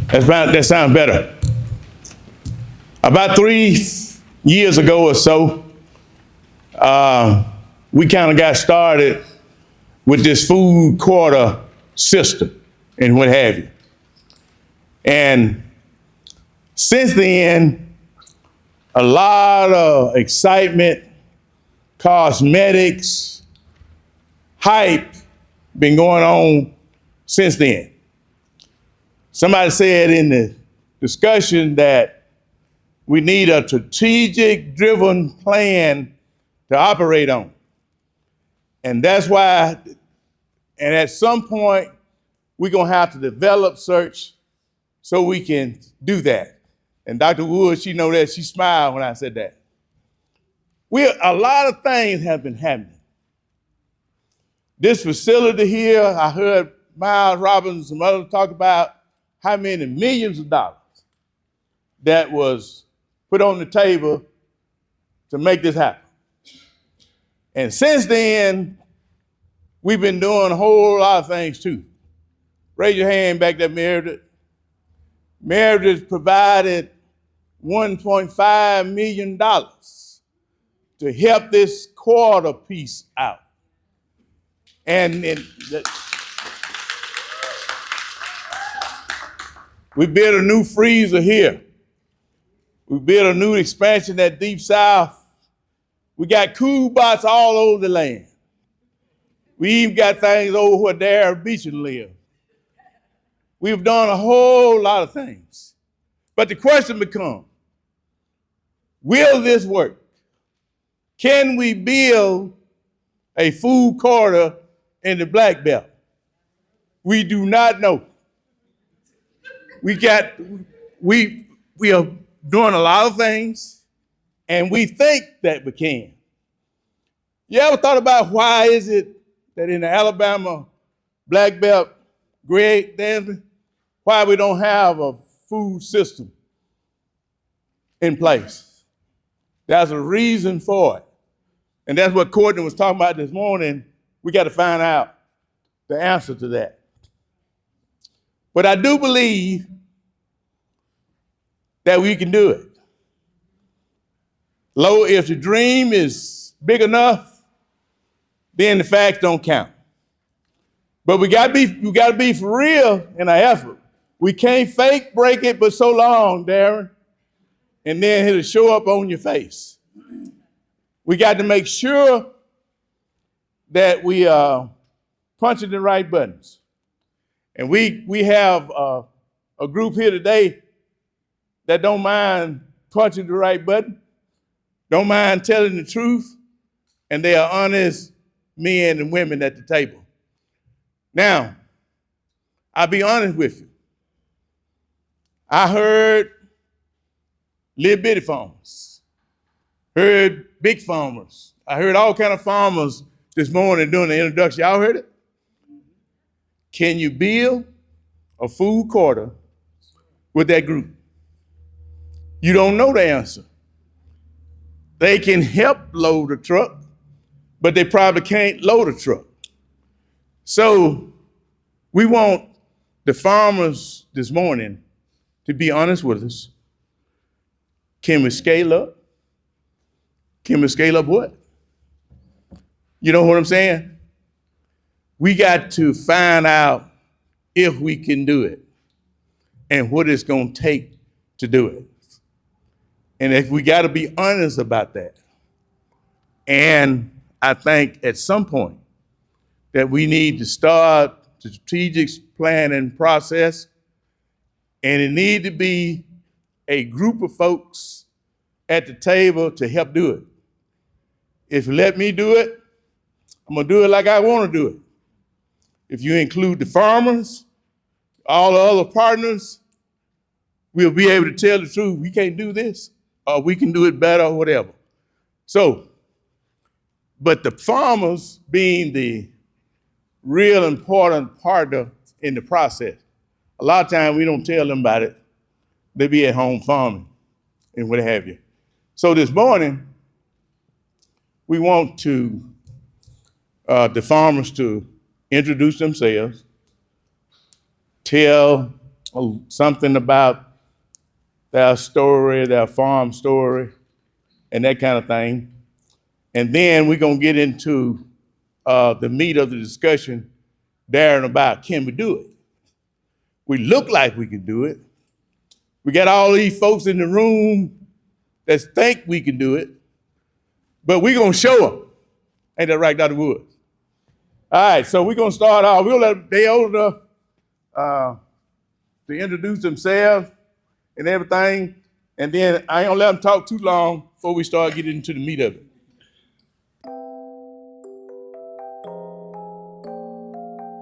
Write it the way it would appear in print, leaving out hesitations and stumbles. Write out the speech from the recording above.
That sounds better. About 3 years ago or so, we kind of got started with this food quarter system and what have you. And since then, a lot of excitement, cosmetics, hype been going on since then. Somebody said in the discussion that we need a strategic driven plan to operate on. And that's why, and at some point, we're gonna have to develop search so we can do that. And Dr. Wood, she know that, she smiled when I said that. A lot of things have been happening. This facility here, I heard Miles Robbins and some others talk about how many millions of dollars that was put on the table to make this happen. And since then, we've been doing a whole lot of things too. Raise your hand back there, Meredith. Meredith provided $1.5 million to help this quarter piece out. And we built a new freezer here. We built a new expansion at Deep South. We got cool bots all over the land. We even got things over where Dara Beecham lives. We've done a whole lot of things. But the question becomes, will this work? Can we build a food corridor in the Black Belt? We do not know. We are doing a lot of things, and we think that we can. You ever thought about why is it that in the Alabama Black Belt, Greg Danby, why we don't have a food system in place? There's a reason for it. And that's what Courtney was talking about this morning. We got to find out the answer to that. But I do believe that we can do it. If the dream is big enough, then the facts don't count. But we gotta be for real in our effort. We can't fake break it but so long, Darren, and then it'll show up on your face. We got to make sure that we are punching the right buttons. And we have a group here today that don't mind punching the right button, don't mind telling the truth, and they are honest men and women at the table. Now, I'll be honest with you. I heard little bitty farmers, heard big farmers. I heard all kind of farmers this morning doing the introduction. Y'all heard it? Can you build a food corridor with that group? You don't know the answer. They can help load a truck, but they probably can't load a truck. So we want the farmers this morning to be honest with us. Can we scale up? Can we scale up what? You know what I'm saying? We got to find out if we can do it and what it's going to take to do it. And if we got to be honest about that. And I think at some point that we need to start the strategic planning process, and it need to be a group of folks at the table to help do it. If you let me do it, I'm gonna do it like I wanna do it. If you include the farmers, all the other partners, we'll be able to tell the truth. We can't do this, or we can do it better, or whatever. So, but the farmers being the real important partner in the process. A lot of times we don't tell them about it. They be at home farming and what have you. So this morning, we want the farmers to introduce themselves, tell something about their story, their farm story, and that kind of thing. And then we're gonna get into the meat of the discussion, Darren, about can we do it? We look like we can do it. We got all these folks in the room that think we can do it, but we're gonna show them. Ain't that right, Dr. Woods? All right, so we're gonna start off. We'll let they older to introduce themselves and everything, and then I ain't gonna let them talk too long before we start getting into the meat of it.